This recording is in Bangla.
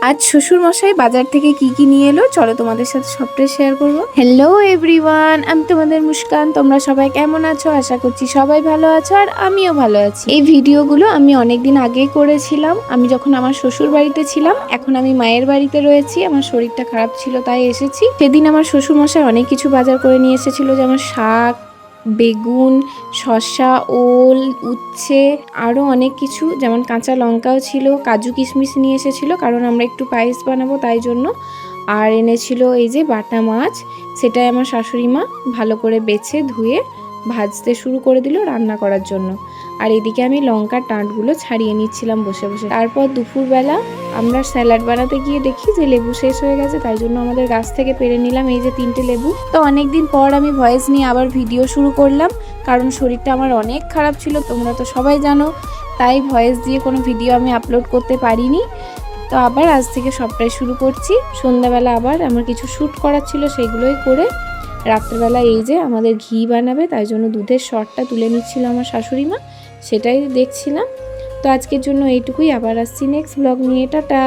আজ শ্বশুর মশাই বাজার থেকে কি নিয়ে এলো চলো তোমাদের সাথে সবটাই শেয়ার করব। হ্যালো এভরিওয়ান, আমি তোমাদের মুস্কান। তোমরা সবাই কেমন আছো? আশা করছি সবাই ভালো আছো আর আমিও ভালো আছি। এই ভিডিওগুলো আমি অনেকদিন আগেই করেছিলাম, আমি যখন আমার শ্বশুর বাড়িতে ছিলাম। এখন আমি মায়ের বাড়িতে রয়েছি, আমার শরীরটা খারাপ ছিল তাই এসেছি। সেদিন আমার শ্বশুর মশাই অনেক কিছু বাজার করে নিয়ে এসেছিল, যেমন শাক, বেগুন, শসা, ওল, উচ্ছে, আরও অনেক কিছু, যেমন কাঁচা লঙ্কাও ছিল, কাজু কিশমিশ নিয়ে এসেছিল কারণ আমরা একটু পায়েস বানাবো তাই জন্য। আর এনেছিল এই যে বাটা মাছ, সেটাই আমার শাশুড়ি মা ভালো করে বেছে ধুয়ে ভাজতে শুরু করে দিল রান্না করার জন্য। আর এদিকে আমি লঙ্কার ডাঁটগুলো ছাড়িয়ে নিচ্ছিলাম বসে বসে। তারপর দুপুরবেলা আমরা স্যালাড বানাতে গিয়ে দেখি যে লেবু শেষ হয়ে গেছে, তাই জন্য আমাদের গাছ থেকে পেরে নিলাম এই যে 3টে লেবু। তো অনেকদিন পর আমি ভয়েস নিয়ে আবার ভিডিও শুরু করলাম, কারণ শরীরটা আমার অনেক খারাপ ছিল, তোমরা তো সবাই জানো। তাই ভয়েস দিয়ে কোনো ভিডিও আমি আপলোড করতে পারিনি। তো আবার আজ থেকে সবটাই শুরু করছি। সন্ধ্যাবেলা আবার আমার কিছু শ্যুট করার ছিল, সেগুলোই করে রাত্রেবেলা এই যে আমাদের ঘি বানাবে, তাই জন্য দুধের শটটা তুলে নিচ্ছিল আমার শাশুড়ি মা, সেটাই দেখছিলাম। তো আজকের জন্য এইটুকুই, আবার আসছি নেক্সট ব্লগ নিয়ে। টাটা।